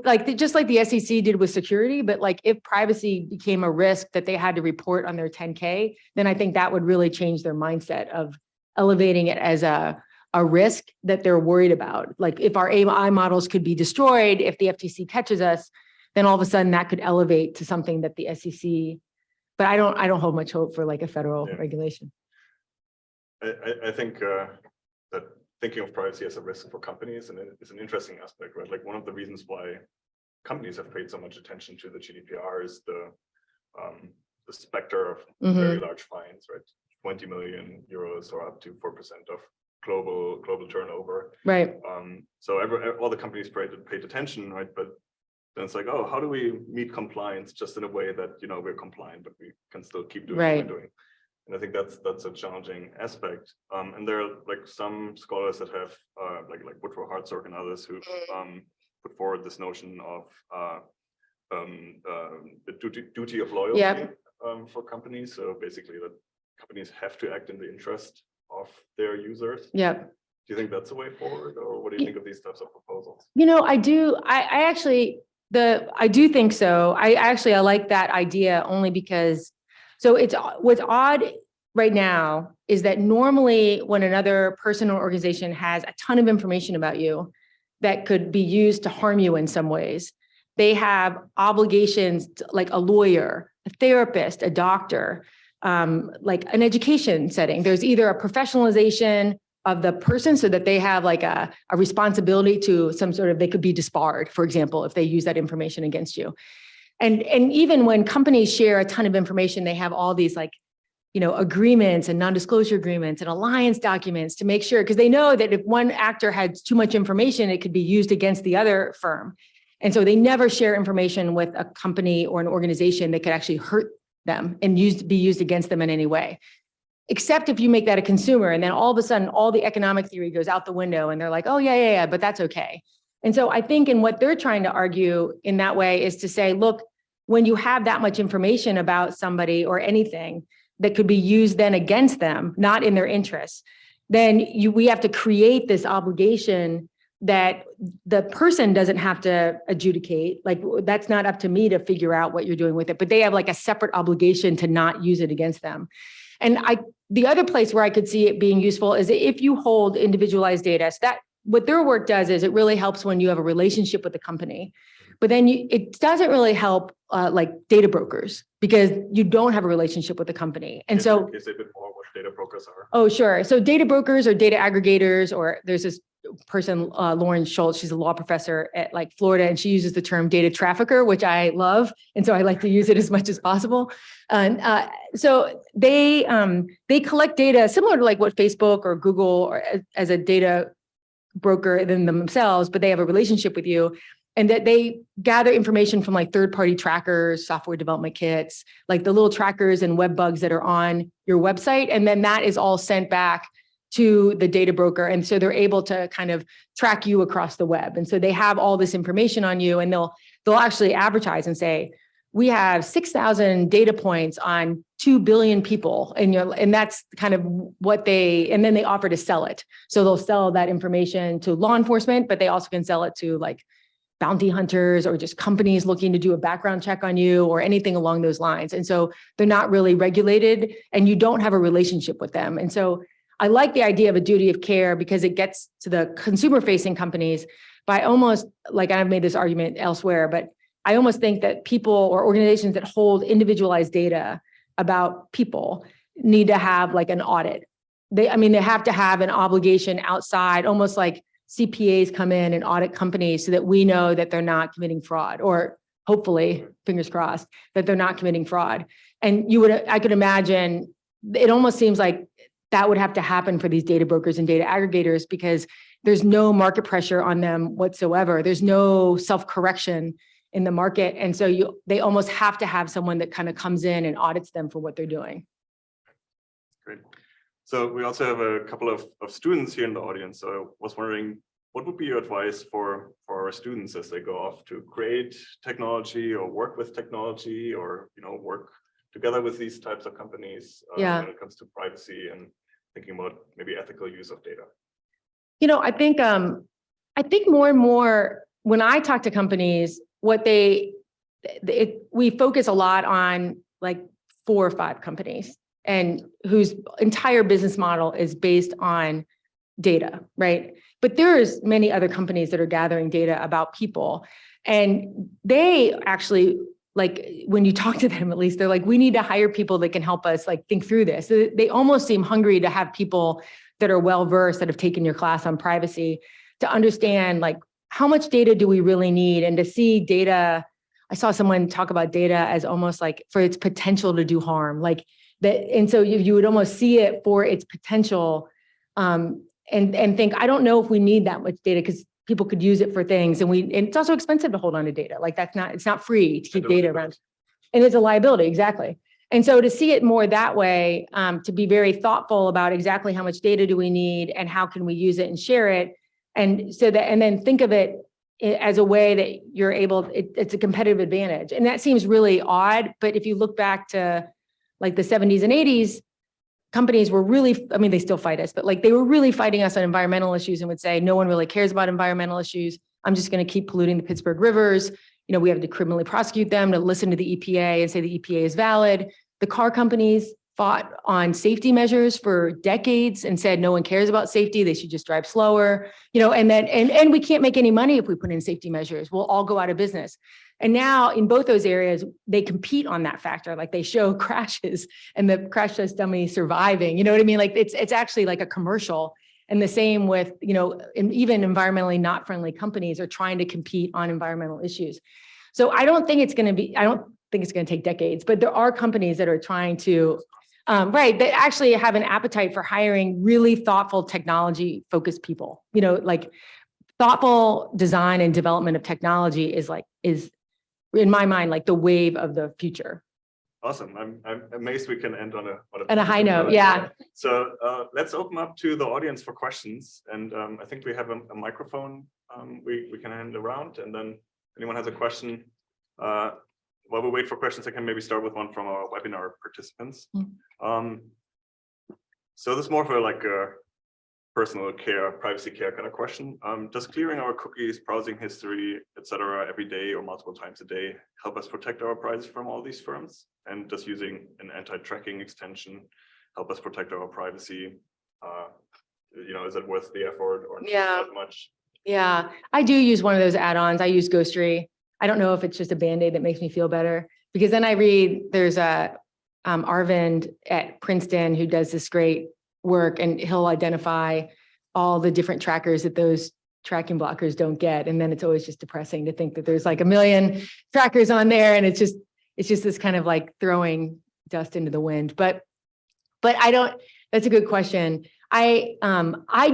like, just like the SEC did with security, but like if privacy became a risk that they had to report on their 10K, then I think that would really change their mindset of elevating it as a risk that they're worried about. Like if our AI models could be destroyed, if the FTC catches us, then all of a sudden that could elevate to something that the SEC, but I don't hold much hope for like a federal regulation. I think that thinking of privacy as a risk for companies and it's an interesting aspect, right? Like one of the reasons why companies have paid so much attention to the GDPR is the specter of very large fines, right? 20 million euros or up to 4% of global turnover. Right. So all the companies paid attention, right? But then it's like, oh, how do we meet compliance just in a way that, you know, we're compliant, but we can still keep doing what we're doing. And I think that's a challenging aspect. And there are like some scholars that have like Woodrow Hartsock and others who put forward this notion of the duty of loyalty for companies. So basically that companies have to act in the interest of their users. Do you think that's a way forward, or what do you think of these types of proposals? You know, I do. I actually, I do think so. I like that idea only because, so what's odd right now is that normally when another person or organization has a ton of information about you that could be used to harm you in some ways, they have obligations like a lawyer, a therapist, a doctor, like an education setting. There's either a professionalization of the person so that they have like a responsibility to some sort of, they could be disbarred, for example, if they use that information against you. And even when companies share a ton of information, they have all these like, agreements and non-disclosure agreements and alliance documents to make sure, because they know that if one actor had too much information, it could be used against the other firm. And so they never share information with a company or an organization that could actually hurt them and be used against them in any way. Except if you make that a consumer, and then all of a sudden, all the economic theory goes out the window and they're like, oh yeah, but that's okay. And so I think in what they're trying to argue in that way is to say, look, when you have that much information about somebody or anything that could be used then against them, not in their interests, then we have to create this obligation that the person doesn't have to adjudicate. Like, that's not up to me to figure out what you're doing with it, but they have like a separate obligation to not use it against them. And the other place where I could see it being useful is if you hold individualized data. So that what their work does is it really helps when you have a relationship with the company, but then it doesn't really help like data brokers because you don't have a relationship with the company. And so, can you say a bit more what data brokers are? Oh, sure. So data brokers or data aggregators, or there's this person, Lauren Schultz, she's a law professor at like Florida, and she uses the term data trafficker, which I love. And so I like to use it as much as possible. And so they collect data similar to like what Facebook or Google or as a data broker than themselves, but they have a relationship with you, and that they gather information from like third-party trackers, software development kits, like the little trackers and web bugs that are on your website. And then that is all sent back to the data broker. And so they're able to kind of track you across the web. And so they have all this information on you, and they'll actually advertise and say, we have 6,000 data points on 2 billion people. And that's kind of what and then they offer to sell it. So they'll sell that information to law enforcement, but they also can sell it to like bounty hunters or just companies looking to do a background check on you or anything along those lines. And so they're not really regulated and you don't have a relationship with them. And so I like the idea of a duty of care because it gets to the consumer facing companies by almost, like I've made this argument elsewhere, but I almost think that people or organizations that hold individualized data about people need to have like an audit. They have to have an obligation outside, almost like CPAs come in and audit companies so that we know that they're not committing fraud, or hopefully, fingers crossed, that they're not committing fraud. And I could imagine, it almost seems like that would have to happen for these data brokers and data aggregators because there's no market pressure on them whatsoever. There's no self-correction in the market. And so they almost have to have someone that kind of comes in and audits them for what they're doing. Great. So we also have a couple of students here in the audience. So I was wondering, what would be your advice for our students as they go off to create technology or work with technology, or work together with these types of companies when it comes to privacy and thinking about maybe ethical use of data? I think more and more when I talk to companies, we focus a lot on like 4 or 5 companies and whose entire business model is based on data, right? But there's many other companies that are gathering data about people, and they actually, like when you talk to them, at least they're like, we need to hire people that can help us like think through this. They almost seem hungry to have people that are well-versed, that have taken your class on privacy, to understand like how much data do we really need, and to see data. I saw someone talk about data as almost like for its potential to do harm, like that. And so you would almost see it for its potential, and think, I don't know if we need that much data because people could use it for things, and it's also expensive to hold on to data. Like it's not free to keep data around, and it's a liability, exactly. And so to see it more that way, to be very thoughtful about exactly how much data do we need and how can we use it and share it, and then think of it as a way that you're able, it's a competitive advantage. And that seems really odd, but if you look back to like the 70s and 80s, companies were really, they still fight us, but like they were really fighting us on environmental issues and would say, no one really cares about environmental issues. I'm just going to keep polluting the Pittsburgh rivers. we have to criminally prosecute them, to listen to the EPA and say the EPA is valid. The car companies fought on safety measures for decades and said no one cares about safety, they should just drive slower, and we can't make any money if we put in safety measures. We'll all go out of business. And now in both those areas, they compete on that factor. Like they show crashes and the crash test dummy surviving, you know what I mean? Like it's actually like a commercial. And the same with, even environmentally not friendly companies are trying to compete on environmental issues. So I don't think it's going to take decades, but there are companies that are trying to, that actually have an appetite for hiring really thoughtful technology focused people, like thoughtful design and development of technology is in my mind, like the wave of the future. Awesome. I'm amazed we can end on a high note. Yeah. So let's open up to the audience for questions. And I think we have a microphone we can hand around. And then if anyone has a question, while we wait for questions, I can maybe start with one from our webinar participants. So this is more for like a personal care, privacy care kind of question. Does clearing our cookies, browsing history, etc., every day or multiple times a day help us protect our privacy from all these firms? And does using an anti-tracking extension help us protect our privacy? Is it worth the effort or not much? Yeah, I do use one of those add-ons. I use Ghostery. I don't know if it's just a Band-Aid that makes me feel better, because then I read there's a Arvind at Princeton who does this great work, and he'll identify all the different trackers that those tracking blockers don't get. And then it's always just depressing to think that there's like a million trackers on there, and it's just this kind of like throwing dust into the wind. But that's a good question. I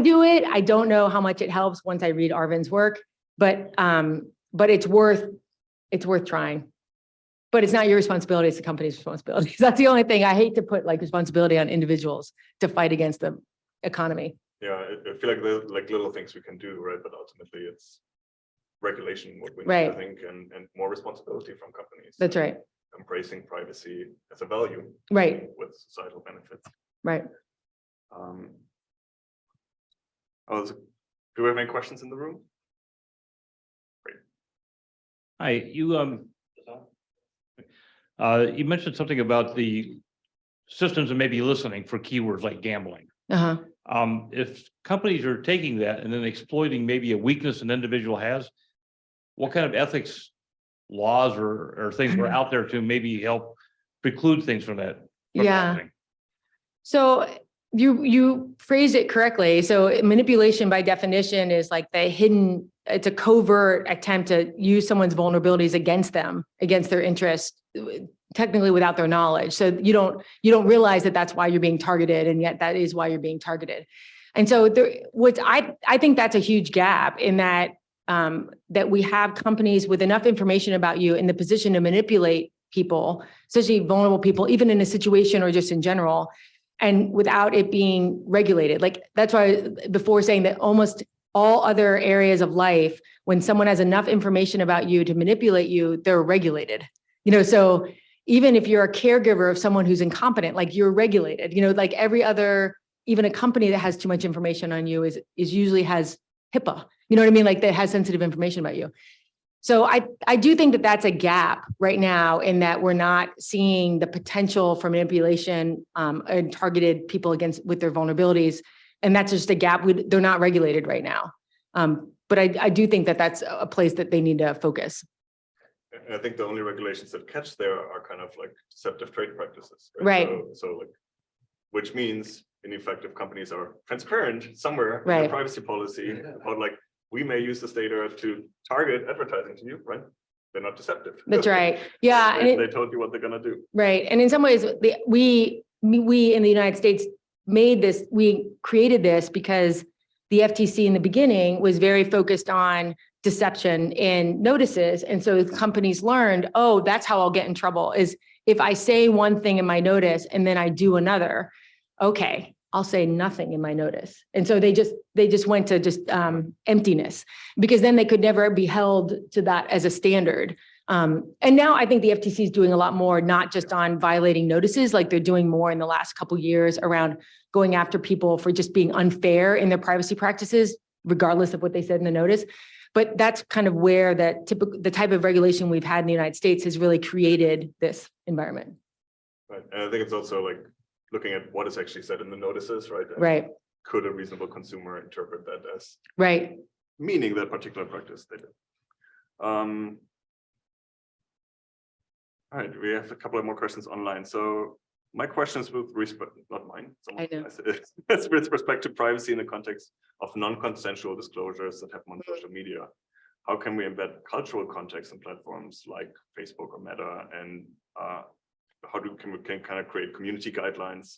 do it. I don't know how much it helps once I read Arvind's work, but it's worth trying. But it's not your responsibility, it's the company's responsibility. That's the only thing. I hate to put like responsibility on individuals to fight against the economy. Yeah, I feel like there's like little things we can do, right? But ultimately it's regulation, what we need, I think, and more responsibility from companies. That's right. Embracing privacy as a value. Right. With societal benefits. Right. Do we have any questions in the room? Great. Hi, you mentioned something about the systems and maybe listening for keywords like gambling. Uh-huh. If companies are taking that and then exploiting maybe a weakness an individual has, what kind of ethics laws or things are out there to maybe help preclude things from that? Happening? So you phrased it correctly. So manipulation by definition is like it's a covert attempt to use someone's vulnerabilities against them, against their interest, technically without their knowledge. So you don't realize that that's why you're being targeted, and yet that is why you're being targeted. And so I think that's a huge gap in that that we have companies with enough information about you in the position to manipulate people, especially vulnerable people, even in a situation or just in general, and without it being regulated. Like that's why before saying that almost all other areas of life, when someone has enough information about you to manipulate you, they're regulated. So even if you're a caregiver of someone who's incompetent, like you're regulated, like every other, even a company that has too much information on you is usually has HIPAA, you know what I mean? Like that has sensitive information about you. So I do think that that's a gap right now, in that we're not seeing the potential for manipulation and targeted people with their vulnerabilities. And that's just a gap. They're not regulated right now. But I do think that that's a place that they need to focus. And I think the only regulations that catch there are kind of like deceptive trade practices. Right. So like, which means in effect, if companies are transparent somewhere in the privacy policy about like, we may use this data to target advertising to you, right? They're not deceptive. That's right. Yeah. They told you what they're going to do. Right. And in some ways, we in the United States we created this because the FTC in the beginning was very focused on deception in notices. And so companies learned, oh, that's how I'll get in trouble, is if I say one thing in my notice and then I do another, okay, I'll say nothing in my notice. And so they just went to just emptiness, because then they could never be held to that as a standard. And now I think the FTC is doing a lot more, not just on violating notices, like they're doing more in the last couple of years around going after people for just being unfair in their privacy practices, regardless of what they said in the notice. But that's kind of where the type of regulation we've had in the United States has really created this environment. Right. And I think it's also like looking at what is actually said in the notices, right? And Right. could a reasonable consumer interpret that as Right. meaning that particular practice they did? All right, we have a couple of more questions online. So my questions with respect, not mine. I know. It's with respect to privacy in the context of non-consensual disclosures that happen on social media. How can we embed cultural context in platforms like Facebook or Meta, and can we kind of create community guidelines?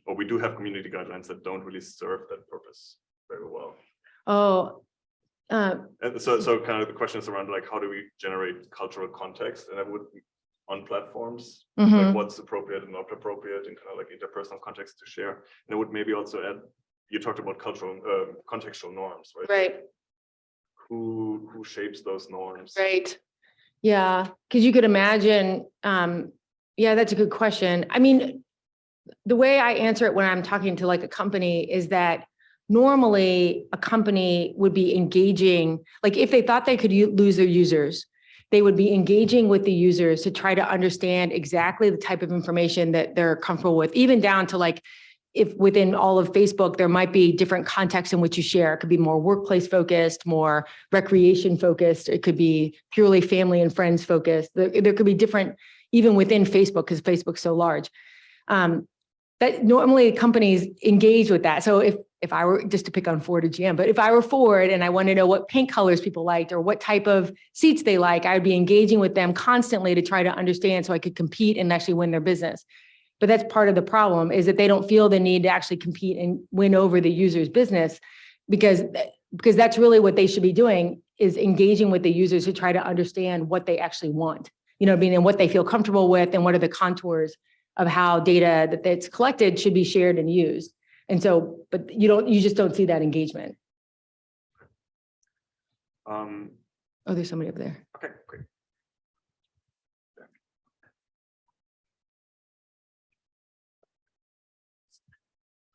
Or we do have community guidelines that don't really serve that purpose very well. Oh. And so kind of the question is around like, how do we generate cultural context? And I would, on platforms, like what's appropriate and not appropriate, and kind of like interpersonal context to share. And I would maybe also add, you talked about cultural, contextual norms, right? Right. Who shapes those norms? Right. Yeah, because you could imagine, yeah, that's a good question. I mean, the way I answer it when I'm talking to like a company is that normally a company would be engaging, like if they thought they could lose their users, they would be engaging with the users to try to understand exactly the type of information that they're comfortable with, even down to like, if within all of Facebook, there might be different contexts in which you share. It could be more workplace focused, more recreation focused. It could be purely family and friends focused. There could be different, even within Facebook, because Facebook's so large. That normally companies engage with that. So if I were, just to pick on Ford or GM, but if I were Ford and I want to know what paint colors people liked or what type of seats they like, I would be engaging with them constantly to try to understand so I could compete and actually win their business. But that's part of the problem, is that they don't feel the need to actually compete and win over the user's business, because that's really what they should be doing, is engaging with the users to try to understand what they actually want, you know what I mean, and what they feel comfortable with, and what are the contours of how data that's collected should be shared and used. And so, but you just don't see that engagement. Oh, there's somebody up there. Okay, great.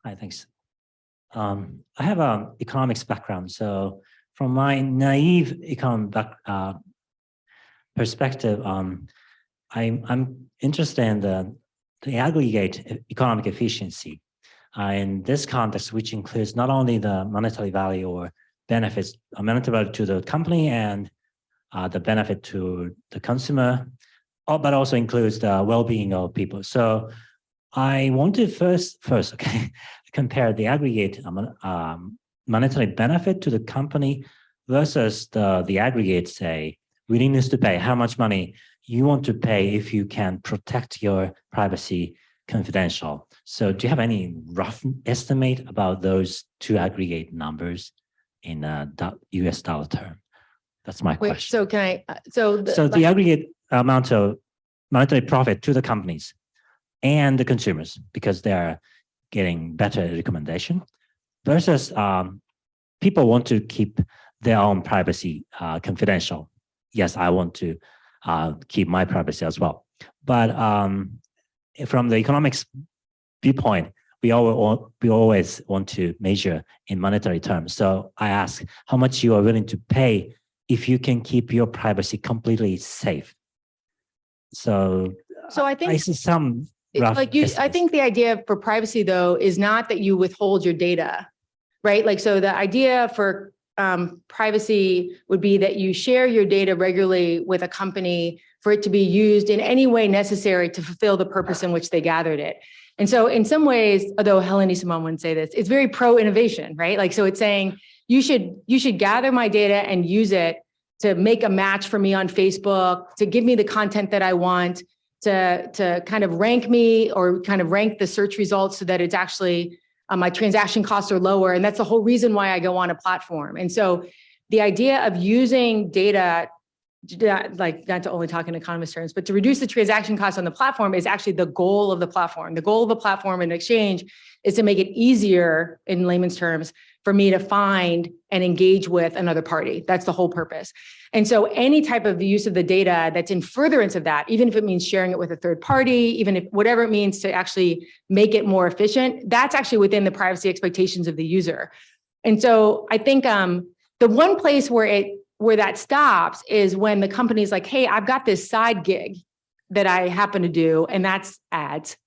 Hi, thanks. I have an economics background, so from my naive economic perspective, I'm interested in the aggregate economic efficiency in this context, which includes not only the monetary value or benefits, monetary value to the company and the benefit to the consumer, but also includes the well-being of people. So I want to first, okay, compare the aggregate monetary benefit to the company versus the aggregate, say, willingness to pay, how much money you want to pay if you can protect your privacy confidential. So do you have any rough estimate about those two aggregate numbers in US dollar term? That's my question. So can I, so the aggregate amount of monetary profit to the companies and the consumers, because they're getting better recommendation, versus people want to keep their own privacy confidential. Yes, I want to keep my privacy as well. But from the economics viewpoint, we always want to measure in monetary terms. So I ask how much you are willing to pay if you can keep your privacy completely safe. So I think I see some I think the idea for privacy, though, is not that you withhold your data, right? Like, so the idea for privacy would be that you share your data regularly with a company for it to be used in any way necessary to fulfill the purpose in which they gathered it. And so in some ways, although Helen Niesemann wouldn't say this, it's very pro-innovation, right? Like, so it's saying you should gather my data and use it to make a match for me on Facebook, to give me the content that I want, to kind of rank me or kind of rank the search results so that it's actually my transaction costs are lower. And that's the whole reason why I go on a platform. And so the idea of using data, like not to only talk in economist terms, but to reduce the transaction costs on the platform is actually the goal of the platform. The goal of a platform in exchange is to make it easier, in layman's terms, for me to find and engage with another party. That's the whole purpose. And so any type of use of the data that's in furtherance of that, even if it means sharing it with a third party, even if whatever it means to actually make it more efficient, that's actually within the privacy expectations of the user. And so I think The one place where that stops is when the company's like, hey, I've got this side gig that I happen to do, and that's ads.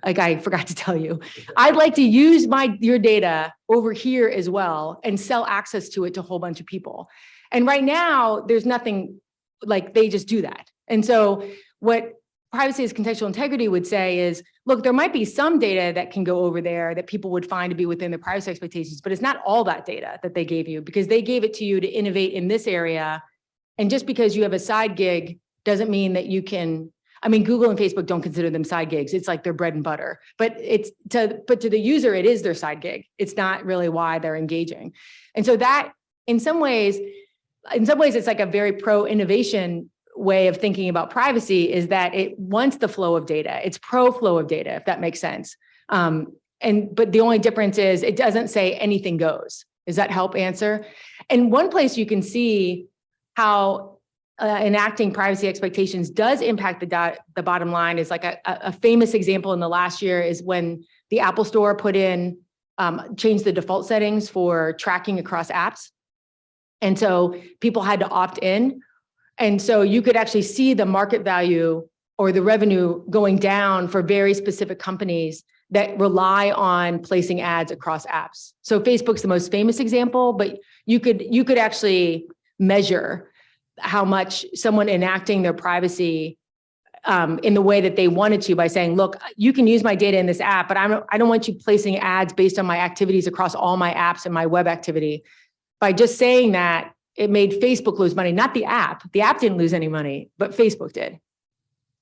Like I forgot to tell you, I'd like to use your data over here as well and sell access to it to a whole bunch of people. And right now there's nothing, like they just do that. And so what privacy as contextual integrity would say is, look, there might be some data that can go over there that people would find to be within their privacy expectations, but it's not all that data that they gave you, because they gave it to you to innovate in this area. And just because you have a side gig doesn't mean that you can, I mean, Google and Facebook don't consider them side gigs. It's like their bread and butter, but to the user, it is their side gig. It's not really why they're engaging. And so that in some ways, it's like a very pro-innovation way of thinking about privacy, is that it wants the flow of data. It's pro flow of data, if that makes sense. But the only difference is it doesn't say anything goes. Does that help answer? And one place you can see how enacting privacy expectations does impact the bottom line is like a famous example in the last year is when the Apple Store changed the default settings for tracking across apps. And so people had to opt in. And so you could actually see the market value or the revenue going down for very specific companies that rely on placing ads across apps. So Facebook's the most famous example, but you could actually measure how much someone enacting their privacy in the way that they wanted to by saying, look, you can use my data in this app, but I don't want you placing ads based on my activities across all my apps and my web activity. By just saying that, it made Facebook lose money, not the app. The app didn't lose any money, but Facebook did.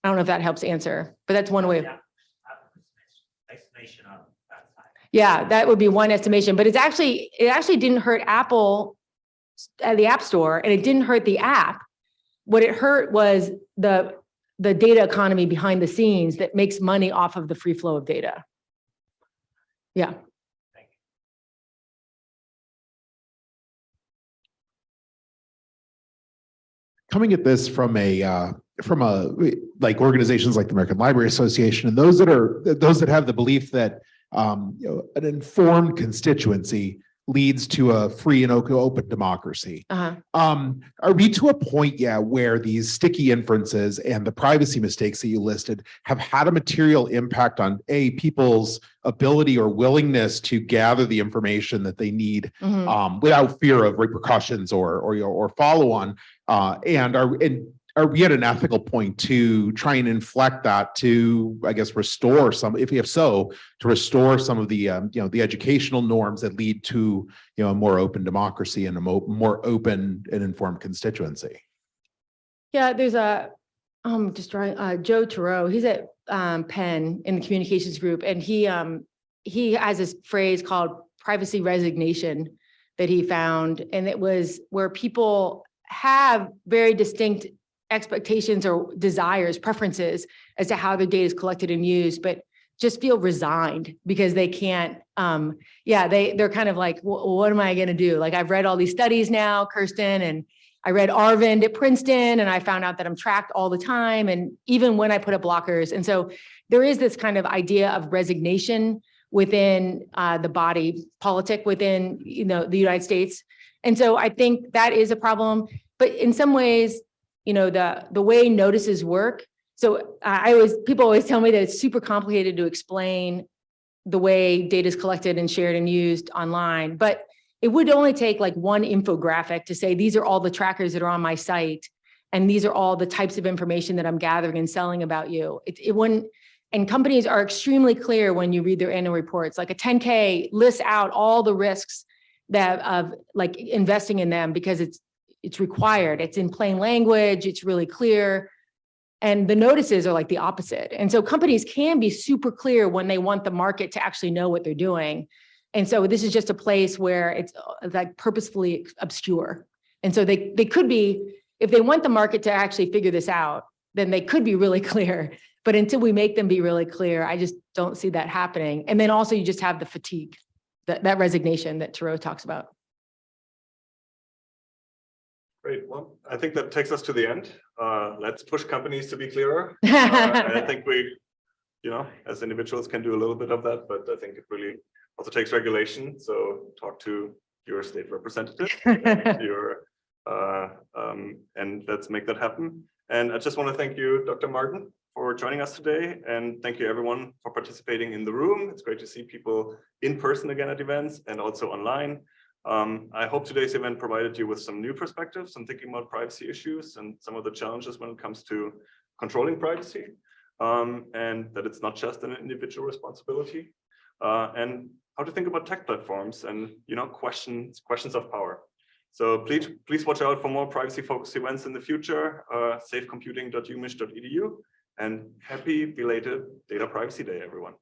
I don't know if that helps answer, but that's one way. Yeah. Estimation on that side. Yeah, that would be one estimation, but it actually didn't hurt Apple at the App Store, and it didn't hurt the app. What it hurt was the data economy behind the scenes that makes money off of the free flow of data. Yeah. Coming at this from a like organizations like the American Library Association and those that have the belief that an informed constituency leads to a free and open democracy. Are we to a point yet where these sticky inferences and the privacy mistakes that you listed have had a material impact on people's ability or willingness to gather the information that they need without fear of repercussions or follow on? And are we at an ethical point to try and inflect that to, I guess, restore some, if so, to restore some of the, the educational norms that lead to, a more open democracy and a more open and informed constituency? Yeah, there's Joe Turow. He's at Penn in the communications group, and he has this phrase called privacy resignation that he found, and it was where people have very distinct expectations or desires, preferences as to how their data is collected and used, but just feel resigned because they can't, they're kind of like, what am I going to do? Like, I've read all these studies now, Kirsten, and I read Arvind at Princeton, and I found out that I'm tracked all the time. And even when I put up blockers. And so there is this kind of idea of resignation within the body politic within, the United States. And so I think that is a problem, but in some ways, the way notices work. So people always tell me that it's super complicated to explain the way data is collected and shared and used online, but it would only take like one infographic to say, these are all the trackers that are on my site, and these are all the types of information that I'm gathering and selling about you. It wouldn't, and companies are extremely clear when you read their annual reports, like a 10K lists out all the risks that of like investing in them, because it's required. It's in plain language. It's really clear. And the notices are like the opposite. And so companies can be super clear when they want the market to actually know what they're doing. And so this is just a place where it's like purposefully obscure. And so they could be, if they want the market to actually figure this out, then they could be really clear. But until we make them be really clear, I just don't see that happening. And then also you just have the fatigue, that resignation that Turow talks about. Great. Well, I think that takes us to the end. Let's push companies to be clearer. And I think we, as individuals can do a little bit of that, but I think it really also takes regulation. So talk to your state representative. And let's make that happen. And I just want to thank you, Dr. Martin, for joining us today. And thank you everyone for participating in the room. It's great to see people in person again at events and also online. I hope today's event provided you with some new perspectives on thinking about privacy issues and some of the challenges when it comes to controlling privacy, and that it's not just an individual responsibility, and how to think about tech platforms and questions of power. So please watch out for more privacy-focused events in the future. Safecomputing.umich.edu, and happy belated Data Privacy Day, everyone.